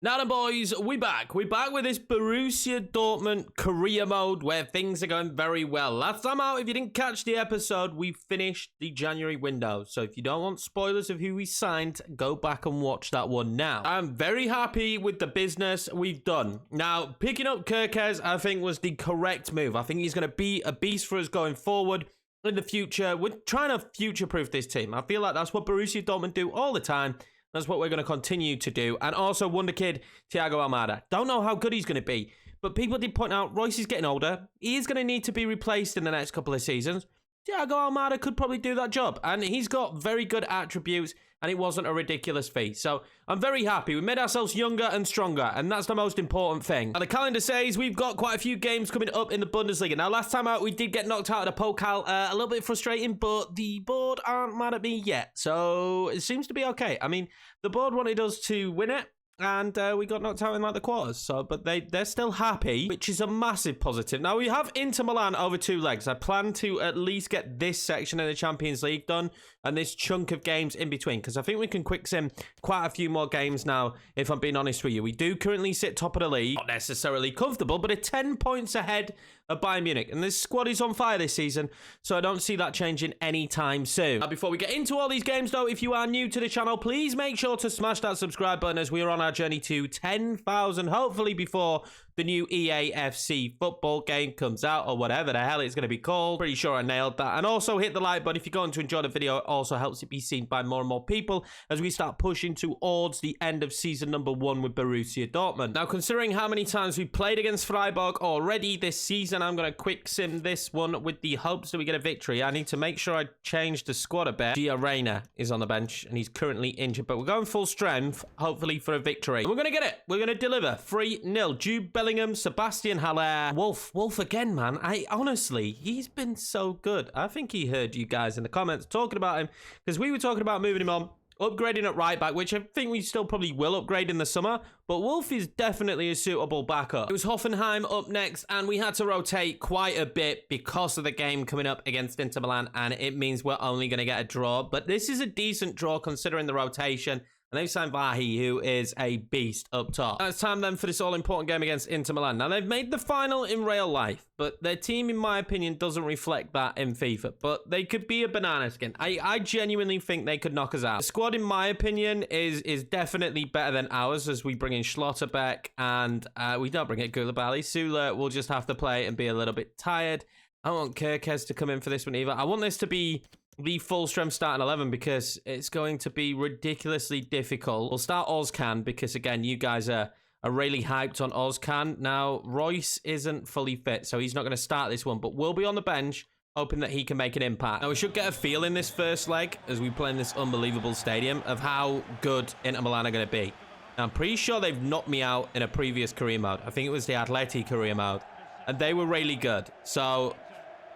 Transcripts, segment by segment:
Now then, boys, we back. We're back with this Borussia Dortmund career mode where things are going very well. Last time out, if you didn't catch the episode, we finished the January window. So if you don't want spoilers of who we signed, go back and watch that one now. I'm very happy with the business we've done. Now, picking up Kirkes, I think, was the correct move. I think he's going to be a beast for us going forward. In the future, we're trying to future-proof this team. I feel like that's what Borussia Dortmund do all the time. That's what we're going to continue to do. And also, wonder kid, Thiago Almada. Don't know how good he's going to be. But people did point out, Royce is getting older. He is going to need to be replaced in the next couple of seasons. Thiago Almada could probably do that job. And he's got very good attributes. And it wasn't a ridiculous fee. So I'm very happy. We made ourselves younger and stronger. And that's the most important thing. Now, the calendar says we've got quite a few games coming up in the Bundesliga. Now, last time out, we did get knocked out of the Pokal. A little bit frustrating, but the board aren't mad at me yet. So it seems to be okay. I mean, the board wanted us to win it. And we got knocked out in like the quarters. So, but they're still happy, which is a massive positive. Now, we have Inter Milan over 2 legs. I plan to at least get this section of the Champions League done and this chunk of games in between, because I think we can quick sim quite a few more games now, if I'm being honest with you. We do currently sit top of the league. Not necessarily comfortable, but 10 points ahead of Bayern Munich. And this squad is on fire this season, so I don't see that changing anytime soon. Now, before we get into all these games, though, if you are new to the channel, please make sure to smash that subscribe button as we are on our journey to 10,000, hopefully before the new EAFC football game comes out, or whatever the hell it's going to be called. Pretty sure I nailed that. And also hit the like button if you're going to enjoy the video. It also helps it be seen by more and more people as we start pushing towards the end of season number 1 with Borussia Dortmund. Now, considering how many times we've played against Freiburg already this season, I'm going to quick sim this one with the hopes that we get a victory. I need to make sure I change the squad a bit. Gio Reyna is on the bench and he's currently injured, but we're going full strength, hopefully for a victory. And we're going to get it. We're going to deliver 3-0. Jude Bellingham, Sebastian Haller, Wolf again, man. Honestly, he's been so good. I think he heard you guys in the comments talking about him, because we were talking about moving him on, upgrading at right back, which I think we still probably will upgrade in the summer, but Wolf is definitely a suitable backup. It was Hoffenheim up next, and we had to rotate quite a bit because of the game coming up against Inter Milan, and it means we're only going to get a draw, but this is a decent draw considering the rotation. And they've signed Vahi, who is a beast up top. Now it's time then for this all-important game against Inter Milan. Now, they've made the final in real life, but their team, in my opinion, doesn't reflect that in FIFA. But they could be a banana skin. I genuinely think they could knock us out. The squad, in my opinion, is definitely better than ours, as we bring in Schlotterbeck, and we don't bring in Koulibaly. Sula will just have to play and be a little bit tired. I want Kirkes to come in for this one either. I want this to be the full strength starting 11 because it's going to be ridiculously difficult. We'll start Ozcan because, again, you guys are really hyped on Ozcan. Now, Royce isn't fully fit, so he's not going to start this one, but we'll be on the bench, hoping that he can make an impact. Now, we should get a feel in this first leg as we play in this unbelievable stadium of how good Inter Milan are going to be. Now, I'm pretty sure they've knocked me out in a previous career mode. I think it was the Atleti career mode, and they were really good. So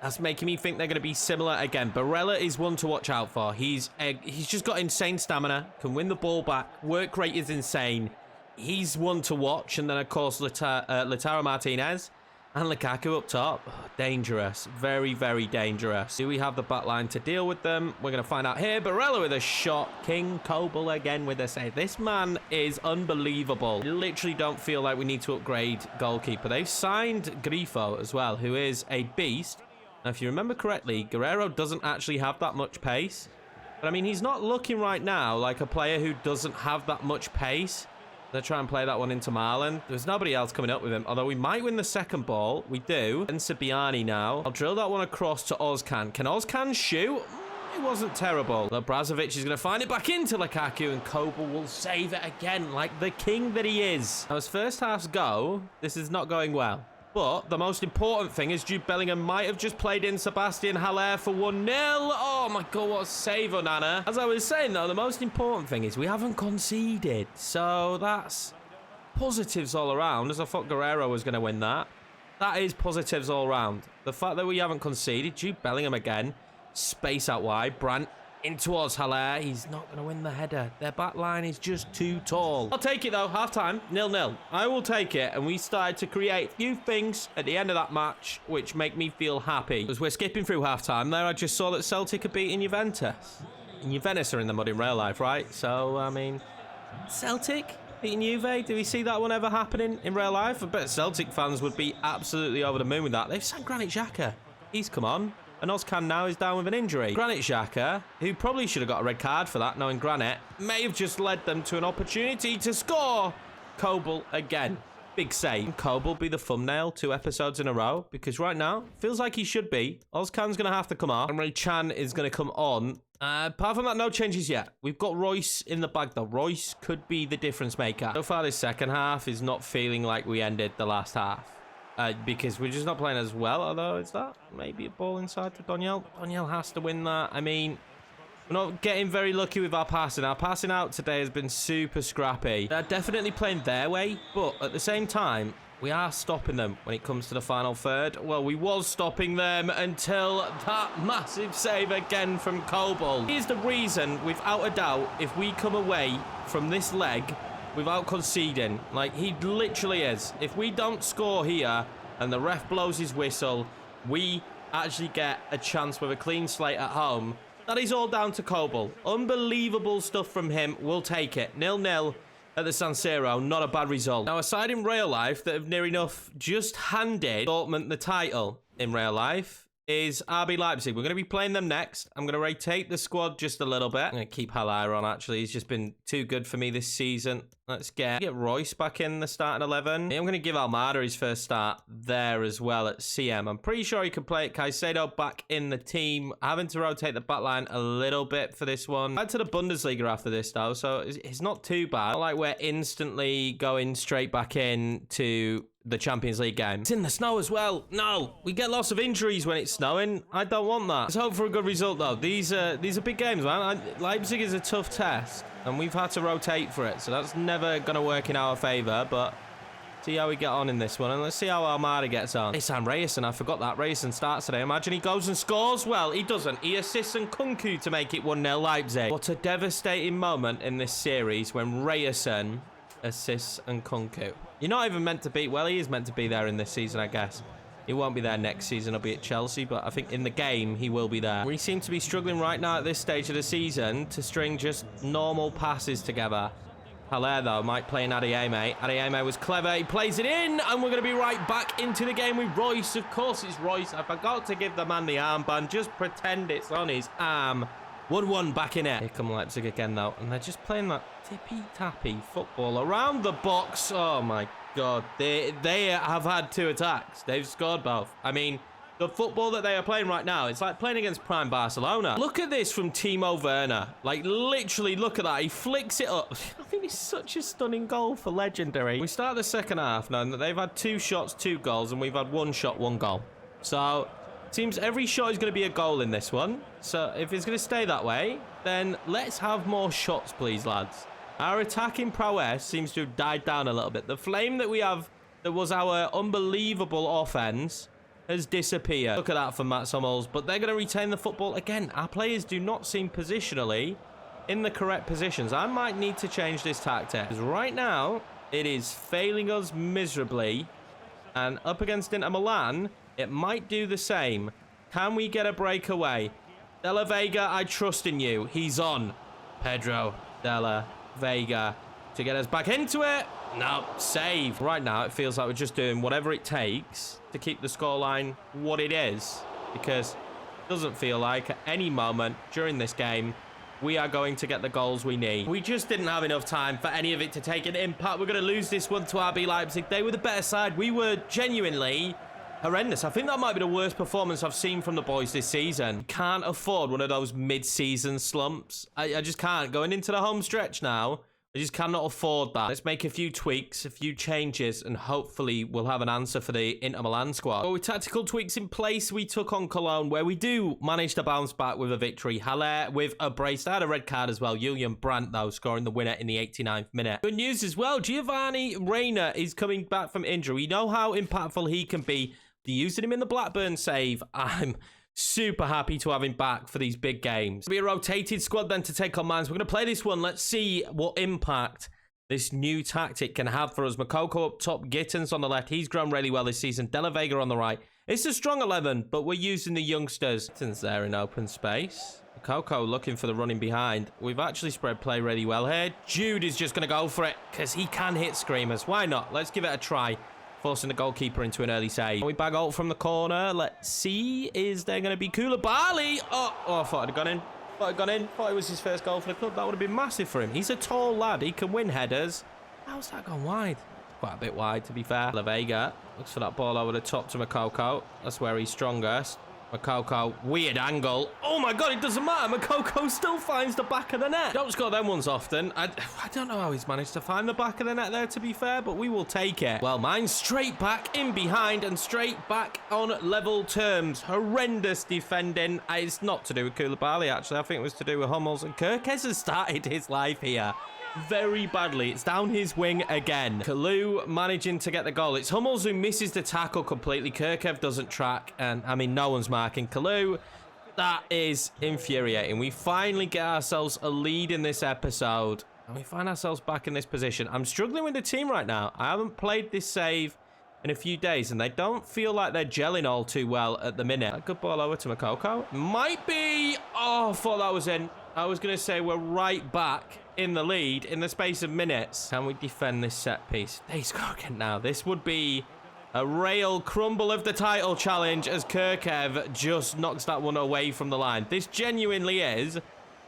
that's making me think they're going to be similar again. Barella is one to watch out for. He's just got insane stamina, can win the ball back, work rate is insane. He's one to watch. And then, of course, Lautaro Martinez and Lukaku up top. Oh, dangerous. Very, very dangerous. Do we have the back line to deal with them? We're going to find out here. Barella with a shot. King Kobel again with a save. This man is unbelievable. I literally don't feel like we need to upgrade goalkeeper. They've signed Grifo as well, who is a beast. Now, if you remember correctly, Guerrero doesn't actually have that much pace. But, I mean, he's not looking right now like a player who doesn't have that much pace. They'll try and play that one into Marlon. There's nobody else coming up with him, although we might win the second ball. We do. And Sabiani now. I'll drill that one across to Ozcan. Can Ozcan shoot? It wasn't terrible. But Brazovic is going to find it back into Lukaku, and Kobel will save it again like the king that he is. Now, as first halves go, this is not going well. But the most important thing is Jude Bellingham might have just played in Sebastian Haller for 1-0. Oh my God, what a save, Onana. As I was saying, though, the most important thing is we haven't conceded. So that's positives all around, as I thought Guerrero was going to win that. That is positives all around. The fact that we haven't conceded. Jude Bellingham again. Space out wide. Brandt in towards Haller. He's not going to win the header. Their back line is just too tall. I'll take it, though. Half-time. 0-0. I will take it. And we started to create a few things at the end of that match, which make me feel happy. As we're skipping through half-time there, I just saw that Celtic are beating Juventus. And Juventus are in the mud in real life, right? So, I mean, Celtic, beating Juve. Do we see that one ever happening in real life? I bet Celtic fans would be absolutely over the moon with that. They've signed Granit Xhaka. He's come on. And Ozcan now is down with an injury. Granit Xhaka, who probably should have got a red card for that, knowing Granit, may have just led them to an opportunity to score. Kobel again. Big save. Kobel be the thumbnail 2 episodes in a row? Because right now, feels like he should be. Ozcan's going to have to come off. And Chan is going to come on. Apart from that, no changes yet. We've got Royce in the bag, though. Royce could be the difference maker. So far, this second half is not feeling like we ended the last half. Because we're just not playing as well, although is that maybe a ball inside to Daniel? Daniel has to win that. I mean, we're not getting very lucky with our passing. Our passing out today has been super scrappy. They're definitely playing their way, but at the same time, we are stopping them when it comes to the final third. Well, we was stopping them until that massive save again from Kobel. Here's the reason, without a doubt, if we come away from this leg without conceding, like he literally is. If we don't score here and the ref blows his whistle, we actually get a chance with a clean slate at home. That is all down to Kobel. Unbelievable stuff from him. We'll take it. 0-0 at the San Siro. Not a bad result. Now, aside in real life that have near enough just handed Dortmund the title in real life is RB Leipzig. We're going to be playing them next. I'm going to rotate the squad just a little bit. I'm going to keep Haller on, actually. He's just been too good for me this season. Let's get Royce back in the starting 11. I'm going to give Almada his first start there as well at CM. I'm pretty sure he could play it. Caicedo back in the team. Having to rotate the backline a little bit for this one. Back to the Bundesliga after this, though, so it's not too bad. Not like we're instantly going straight back into the Champions League game. It's in the snow as well. No, we get lots of injuries when it's snowing. I don't want that. Let's hope for a good result, though. These are big games, man. Leipzig is a tough test, and we've had to rotate for it, so that's never going to work in our favour, but see how we get on in this one, and let's see how Almada gets on. They signed Reyerson. I forgot that. Reyerson starts today. Imagine he goes and scores. Well, he doesn't. He assists and Kunku to make it 1-0 Leipzig. What a devastating moment in this series when Reyerson assists and Kunku. You're not even meant to be... Well, he is meant to be there in this season, I guess. He won't be there next season. He'll be at Chelsea, but I think in the game, he will be there. We seem to be struggling right now at this stage of the season to string just normal passes together. Haller, though, might play in Adeyemi. Adeyemi was clever. He plays it in, and we're going to be right back into the game with Royce. Of course, it's Royce. I forgot to give the man the armband. Just pretend it's on his arm. 1-1 back in it. Here come Leipzig again, though, and they're just playing that tippy-tappy football around the box. Oh, my God. They have had 2 attacks. They've scored both. I mean, the football that they are playing right now, it's like playing against prime Barcelona. Look at this from Timo Werner. Like, literally, look at that. He flicks it up. I think it's such a stunning goal for Legendary. We start the second half knowing that they've had 2 shots, 2 goals, and we've had 1 shot, 1 goal. So seems every shot is going to be a goal in this one. So if it's going to stay that way, then let's have more shots, please, lads. Our attacking prowess seems to have died down a little bit. The flame that we have, that was our unbelievable offense, has disappeared. Look at that for Mats Hummels. But they're going to retain the football. Again, our players do not seem positionally in the correct positions. I might need to change this tactic. Because right now, it is failing us miserably. And up against Inter Milan, it might do the same. Can we get a breakaway? Della Vega, I trust in you. He's on. Pedro Della Vega to get us back into it. No, save. Right now, it feels like we're just doing whatever it takes to keep the scoreline what it is. Because it doesn't feel like at any moment during this game, we are going to get the goals we need. We just didn't have enough time for any of it to take an impact. We're going to lose this one to RB Leipzig. They were the better side. We were genuinely horrendous. I think that might be the worst performance I've seen from the boys this season. Can't afford one of those mid-season slumps. I just can't. Going into the home stretch now, I just cannot afford that. Let's make a few tweaks, a few changes, and hopefully we'll have an answer for the Inter Milan squad. But with tactical tweaks in place, we took on Cologne, where we do manage to bounce back with a victory. Haller with a brace. I had a red card as well. Julian Brandt, though, scoring the winner in the 89th minute. Good news as well. Giovanni Reina is coming back from injury. We know how impactful he can be. They're using him in the Blackburn save. I'm super happy to have him back for these big games. It'll be a rotated squad then to take on Mainz. We're going to play this one. Let's see what impact this new tactic can have for us. Makoko up top, Gittins on the left. He's grown really well this season. Della Vega on the right. It's a strong 11, but we're using the youngsters. Gittins there in open space. Coco looking for the running behind. We've actually spread play really well here. Jude is just going to go for it because he can hit screamers. Why not? Let's give it a try. Forcing the goalkeeper into an early save. We bag out from the corner. Let's see. Is there going to be Koulibaly? Oh, I thought I'd gone in. Thought it was his first goal for the club. That would have been massive for him. He's a tall lad. He can win headers. How's that gone wide? Quite a bit wide, to be fair. La Vega looks for that ball over the top to Makoko. That's where he's strongest. Makoko, weird angle. Oh my God, it doesn't matter. Makoko still finds the back of the net. Don't score them ones often. I don't know how he's managed to find the back of the net there, to be fair, but we will take it. Well, mine's straight back in behind and straight back on level terms. Horrendous defending. It's not to do with Koulibaly, actually. I think it was to do with Hummels. And Kirkes has started his life here very badly. It's down his wing again. Kalou managing to get the goal. It's Hummels who misses the tackle completely. Kirkev doesn't track, and I mean, no one's marking Kalou. That is infuriating. We finally get ourselves a lead in this episode, and we find ourselves back in this position. I'm struggling with the team right now. I haven't played this save in a few days, and they don't feel like they're gelling all too well at the minute. A good ball over to Makoko. Might be. Oh, I thought that was in. I was going to say we're right back in the lead in the space of minutes. Can we defend this set piece? They score again now. This would be a real crumble of the title challenge as Kirkev just knocks that one away from the line. This genuinely is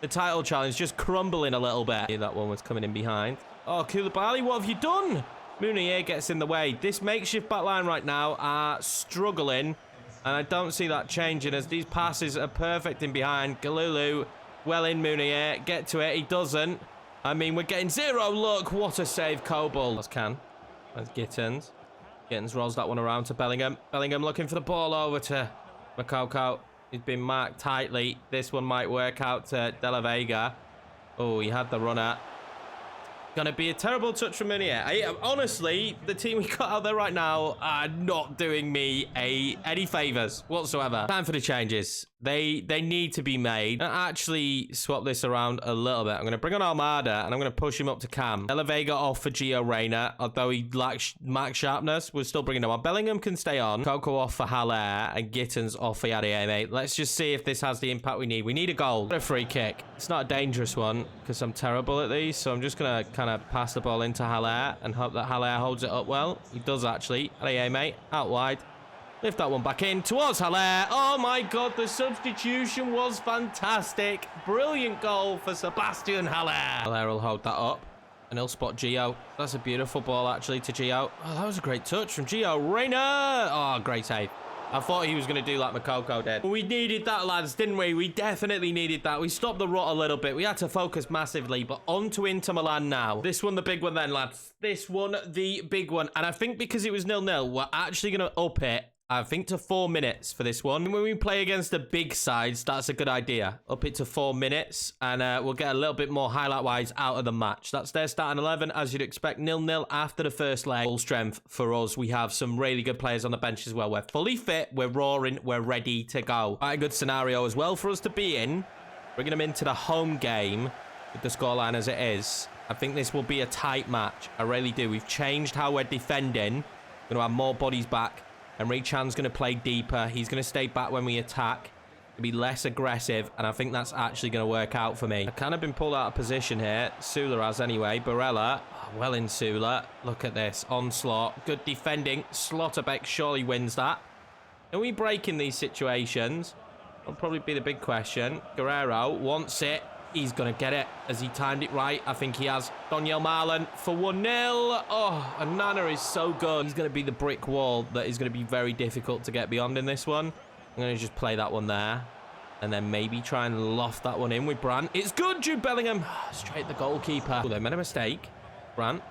the title challenge just crumbling a little bit. That one was coming in behind. Oh, Koulibaly, what have you done? Mounier gets in the way. This makeshift back line right now are struggling, and I don't see that changing as these passes are perfect in behind. Galulu, well in Mounier. Get to it. He doesn't. I mean, we're getting zero luck. What a save, Coble. That's Can. That's Gittins. Gittins rolls that one around to Bellingham. Bellingham looking for the ball over to Makoko. He's been marked tightly. This one might work out to De La Vega. Oh, he had the runner. Gonna be a terrible touch from Mounier. Honestly, the team we got out there right now are not doing me any favors whatsoever. Time for the changes. They need to be made. I'm gonna actually swap this around a little bit. I'm gonna bring on Almada and I'm gonna push him up to Cam. De La Vega off for Gio Reyna, although he lacks mark sharpness. We're still bringing him on. Bellingham can stay on. Coco off for Haller and Gittins off for Yadieme. Let's just see if this has the impact we need. We need a goal. A free kick. It's not a dangerous one because I'm terrible at these, so I'm just gonna kind of pass the ball into Haller and hope that Haller holds it up well. He does actually. Yadieme out wide. Lift that one back in towards Haller. Oh my God, the substitution was fantastic. Brilliant goal for Sebastian Haller. Haller will hold that up and he'll spot Gio. That's a beautiful ball actually to Gio. Oh, that was a great touch from Gio Reyna. Oh, great save. I thought he was going to do like Makoko did. We needed that, lads, didn't we? We definitely needed that. We stopped the rot a little bit. We had to focus massively, but on to Inter Milan now. This one, the big one then, lads. This one, the big one. And I think because it was 0-0, we're actually going to up it, I think, to 4 minutes for this one. When we play against the big sides, that's a good idea. Up it to 4 minutes, and we'll get a little bit more highlight-wise out of the match. That's their starting 11, as you'd expect. 0-0 after the first leg. Full strength for us. We have some really good players on the bench as well. We're fully fit. We're roaring. We're ready to go. Quite a good scenario as well for us to be in. Bringing them into the home game with the scoreline as it is. I think this will be a tight match. I really do. We've changed how we're defending. We're going to have more bodies back. Emre Can's going to play deeper. He's going to stay back when we attack. To be less aggressive, and I think that's actually going to work out for me. I've kind of been pulled out of position here. Sula has anyway. Barella, well in Sula. Look at this. Onslaught. Good defending. Slotterbeck surely wins that. Can we break in these situations? That'll probably be the big question. Guerrero wants it. He's going to get it as he timed it right. I think he has. Daniel Marlon for 1-0. Oh, and Nana is so good. He's going to be the brick wall that is going to be very difficult to get beyond in this one. I'm going to just play that one there. And then maybe try and loft that one in with Brandt. It's good, Jude Bellingham. Straight the goalkeeper. Oh, they made a mistake. Brandt.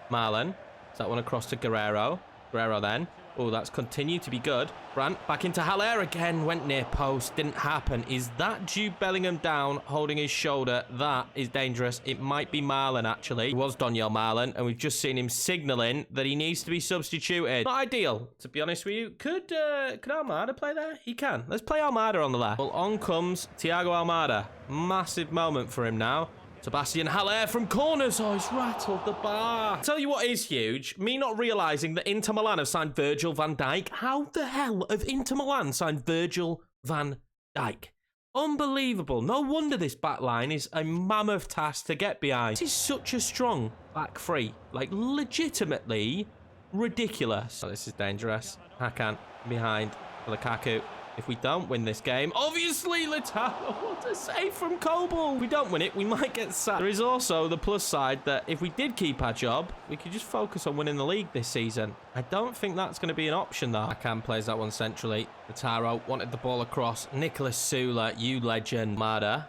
Marlon. Is that one across to Guerrero? Guerrero then. Oh, that's continued to be good. Brandt back into Haller again. Went near post. Didn't happen. Is that Jude Bellingham down, holding his shoulder? That is dangerous. It might be Marlon, actually. It was Daniel Marlon, and we've just seen him signalling that he needs to be substituted. Not ideal, to be honest with you. Could Almada play there? He can. Let's play Almada on the left. Well, on comes Thiago Almada. Massive moment for him now. Sebastian Haller from corners. Oh, he's rattled the bar. Tell you what is huge. Me not realising that Inter Milan have signed Virgil van Dijk. How the hell have Inter Milan signed Virgil van Dijk? Unbelievable. No wonder this back line is a mammoth task to get behind. This is such a strong back three. Like, legitimately ridiculous. Oh, this is dangerous. Hakan behind for Lukaku. If we don't win this game, obviously, Letao, what a save from Kobel. If we don't win it, we might get sacked. There is also the plus side that if we did keep our job, we could just focus on winning the league this season. I don't think that's going to be an option, though. Hakan plays that one centrally. Letao wanted the ball across. Nicholas Sula, you legend. Mada.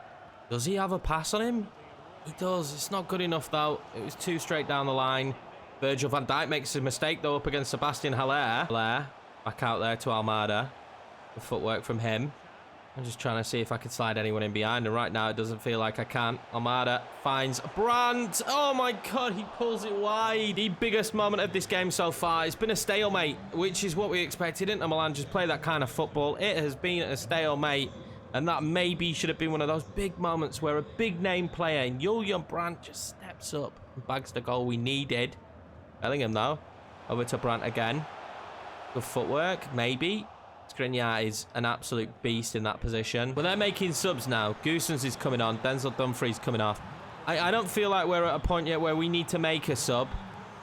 Does he have a pass on him? He does. It's not good enough, though. It was too straight down the line. Virgil van Dijk makes a mistake, though, up against Sebastian Haller. Haller, back out there to Almada. The footwork from him. I'm just trying to see if I can slide anyone in behind, and right now it doesn't feel like I can. Almada finds Brandt. Oh my god, he pulls it wide. The biggest moment of this game so far. It's been a stalemate, which is what we expected. Inter Milan just play that kind of football. It has been a stalemate, and that maybe should have been one of those big moments where a big name player, Julian Brandt, just steps up and bags the goal we needed. Bellingham though, over to Brandt again. Good footwork, maybe. Skriniar is an absolute beast in that position. But they're making subs now. Goossens is coming on. Denzel Dumfries coming off. I don't feel like we're at a point yet where we need to make a sub.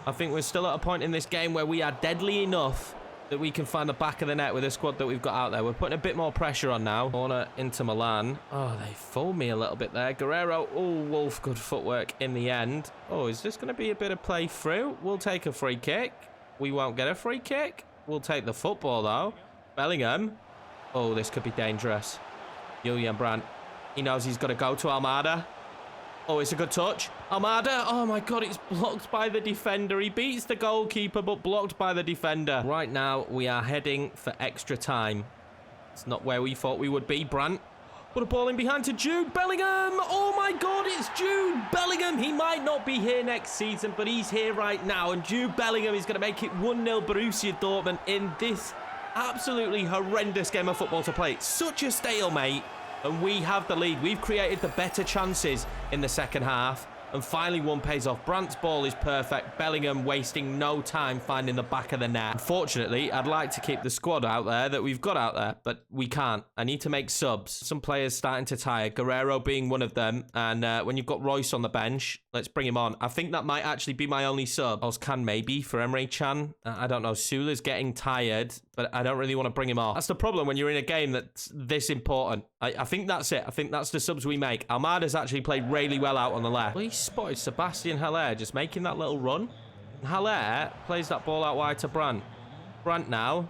I think we're still at a point in this game where we are deadly enough that we can find the back of the net with the squad that we've got out there. We're putting a bit more pressure on now. Corner into Milan. Oh, they fooled me a little bit there. Guerrero. Oh, Wolf. Good footwork in the end. Oh, is this going to be a bit of play through? We'll take a free kick. We won't get a free kick. We'll take the football, though. Bellingham. Oh, this could be dangerous. Julian Brandt. He knows he's got to go to Almada. Oh, it's a good touch. Almada. Oh, my God. It's blocked by the defender. He beats the goalkeeper, but blocked by the defender. Right now, we are heading for extra time. It's not where we thought we would be. Brandt. Put a ball in behind to Jude Bellingham. Oh, my God. It's Jude Bellingham. He might not be here next season, but he's here right now. And Jude Bellingham is going to make it 1-0 Borussia Dortmund in this absolutely horrendous game of football to play. It's such a stalemate, and we have the lead. We've created the better chances in the second half, and finally one pays off. Brandt's ball is perfect. Bellingham wasting no time finding the back of the net. Unfortunately, I'd like to keep the squad out there that we've got out there, but we can't. I need to make subs. Some players starting to tire, Guerrero being one of them, and when you've got Royce on the bench, let's bring him on. I think that might actually be my only sub. Ozcan maybe for Emre Can. I don't know. Sula's getting tired, but I don't really want to bring him off. That's the problem when you're in a game that's this important. I think that's it. I think that's the subs we make. Almada's actually played really well out on the left. Well, he spotted Sebastian Haller just making that little run. Haller plays that ball out wide to Brandt. Brandt now.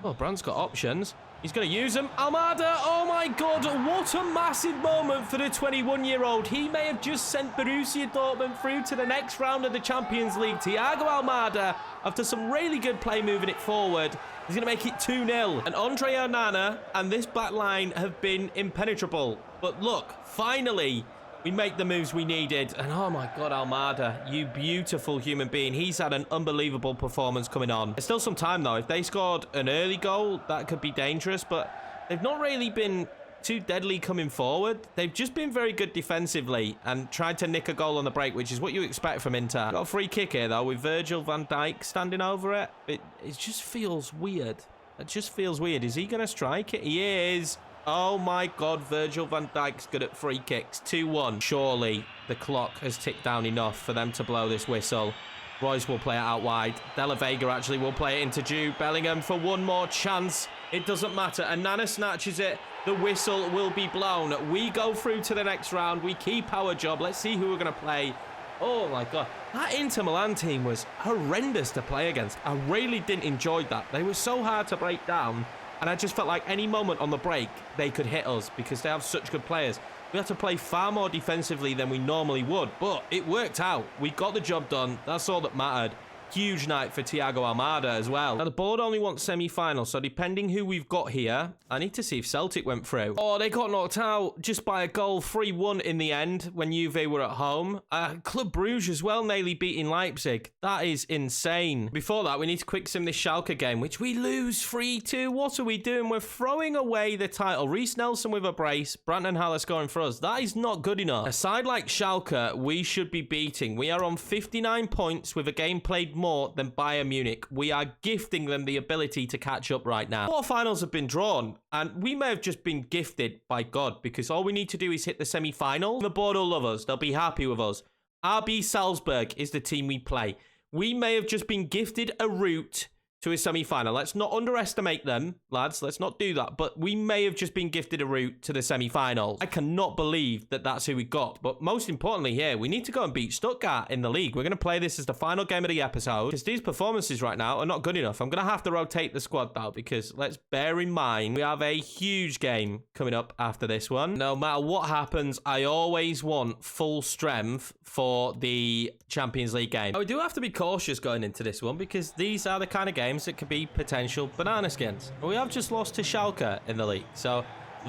Oh, Brandt's got options. He's going to use them. Almada, oh my God, what a massive moment for the 21-year-old. He may have just sent Borussia Dortmund through to the next round of the Champions League. Thiago Almada, after some really good play moving it forward, he's going to make it 2-0. And Andre Onana and this back line have been impenetrable. But look, finally, we make the moves we needed. And oh my God, Almada, you beautiful human being. He's had an unbelievable performance coming on. There's still some time, though. If they scored an early goal, that could be dangerous. But they've not really been too deadly coming forward. They've just been very good defensively and tried to nick a goal on the break, which is what you expect from Inter. Got a free kick here, though, with Virgil van Dijk standing over it. It just feels weird. It just feels weird. Is he going to strike it? He is. Oh my God, Virgil van Dijk's good at free kicks. 2-1. Surely the clock has ticked down enough for them to blow this whistle. Royce will play it out wide. De La Vega actually will play it into Jude Bellingham for one more chance. It doesn't matter. Onana snatches it. The whistle will be blown. We go through to the next round. We keep our job. Let's see who we're going to play. Oh my God. That Inter Milan team was horrendous to play against. I really didn't enjoy that. They were so hard to break down. And I just felt like any moment on the break, they could hit us because they have such good players. We had to play far more defensively than we normally would, but it worked out. We got the job done. That's all that mattered. Huge night for Thiago Almada as well. Now, the board only wants semi-final, so depending who we've got here, I need to see if Celtic went through. Oh, they got knocked out just by a goal, 3-1 in the end when Juve were at home. Club Brugge as well, nearly beating Leipzig. That is insane. Before that, we need to quick sim this Schalke game, which we lose 3-2. What are we doing? We're throwing away the title. Reece Nelson with a brace, Brandt and Haller scoring for us. That is not good enough. A side like Schalke, we should be beating. We are on 59 points with a game played more than Bayern Munich. We are gifting them the ability to catch up right now. Quarterfinals have been drawn, and we may have just been gifted by God, because all we need to do is hit the semi-final. The board will love us. They'll be happy with us. RB Salzburg is the team we play. We may have just been gifted a route to a semi-final. Let's not underestimate them, lads. Let's not do that. But we may have just been gifted a route to the semi-final. I cannot believe that that's who we got. But most importantly here, we need to go and beat Stuttgart in the league. We're going to play this as the final game of the episode, because these performances right now are not good enough. I'm going to have to rotate the squad though, because let's bear in mind we have a huge game coming up after this one. No matter what happens, I always want full strength for the Champions League game. Now, we do have to be cautious going into this one, because these are the kind of games that could be potential banana skins. We have just lost to Schalke in the league, so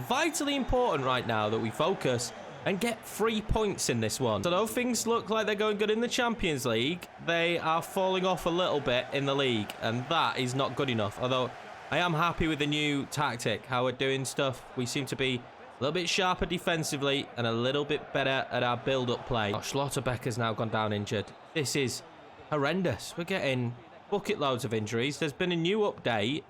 vitally important right now that we focus and get 3 points in this one. So though things look like they're going good in the Champions League, they are falling off a little bit in the league, and that is not good enough. Although I am happy with the new tactic, how we're doing stuff. We seem to be a little bit sharper defensively and a little bit better at our build-up play. Oh, Schlotterbeck has now gone down injured. This is horrendous. We're getting bucket loads of injuries. There's been a new update.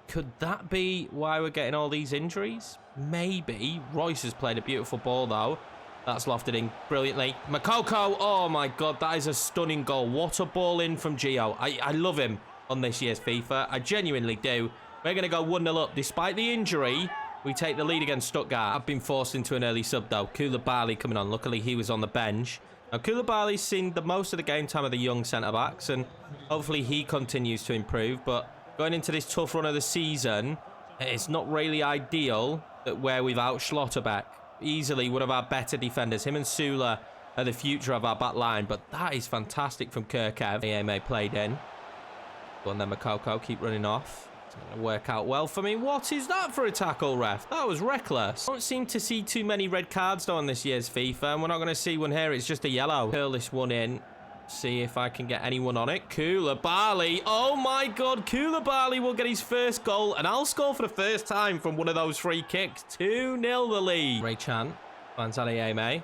Could that be why we're getting all these injuries? Maybe. Royce has played a beautiful ball, though. That's lofted in brilliantly. Makoko, oh my God, that is a stunning goal. What a ball in from Gio. I love him on this year's FIFA. I genuinely do. We're going to go 1-0 up. Despite the injury, we take the lead against Stuttgart. I've been forced into an early sub, though. Koulibaly coming on. Luckily, he was on the bench. Now, Koulibaly's seen the most of the game time of the young centre-backs, and hopefully he continues to improve. But going into this tough run of the season, it's not really ideal that we're without Schlotterbeck. Easily one of our better defenders. Him and Sula are the future of our back line, but that is fantastic from Kirkev. AMA played in. Go on then, Makoko, keep running off. It's going to work out well for me. What is that for a tackle, ref? That was reckless. I don't seem to see too many red cards though on this year's FIFA, and we're not going to see one here. It's just a yellow. Curl this one in. See if I can get anyone on it. Koulibaly. Oh my God. Koulibaly will get his first goal, and I'll score for the first time from one of those free kicks. 2-0 the lead. Ray Chan finds out AMA.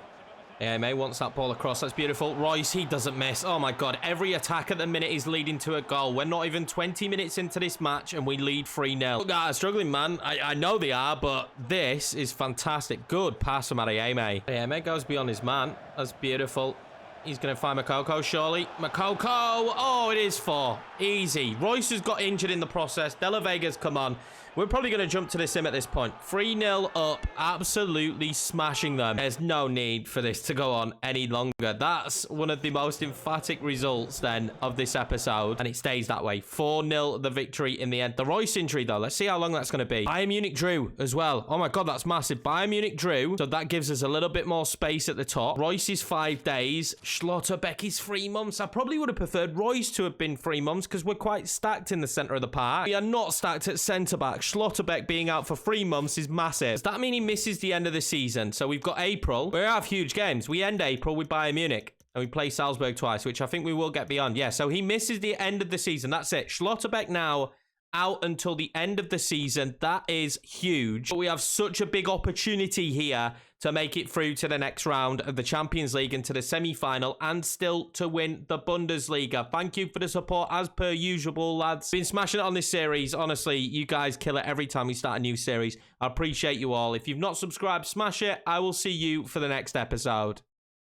AMA wants that ball across. That's beautiful. Royce, he doesn't miss. Oh my God. Every attack at the minute is leading to a goal. We're not even 20 minutes into this match and we lead 3-0. Look, guys, struggling, man. I know they are, but this is fantastic. Good pass from AMA. AMA goes beyond his man. That's beautiful. He's going to find Makoko, surely. Makoko. Oh, it is 4. Easy. Royce has got injured in the process. De La Vega's come on. We're probably going to jump to the sim at this point. 3-0 up. Absolutely smashing them. There's no need for this to go on any longer. That's one of the most emphatic results then of this episode. And it stays that way. 4-0 the victory in the end. The Royce injury though. Let's see how long that's going to be. Bayern Munich drew as well. Oh my God, that's massive. Bayern Munich drew. So that gives us a little bit more space at the top. Royce is 5 days. Schlotterbeck is 3 months. I probably would have preferred Royce to have been 3 months because we're quite stacked in the centre of the park. We are not stacked at centre-back. Schlotterbeck being out for 3 months is massive. Does that mean he misses the end of the season? So we've got April. We have huge games. We end April with Bayern Munich. And we play Salzburg twice, which I think we will get beyond. Yeah, so he misses the end of the season. That's it. Schlotterbeck now out until the end of the season. That is huge. But we have such a big opportunity here to make it through to the next round of the Champions League and to the semi-final and still to win the Bundesliga. Thank you for the support as per usual, lads. Been smashing it on this series. Honestly, you guys kill it every time we start a new series. I appreciate you all. If you've not subscribed, smash it. I will see you for the next episode.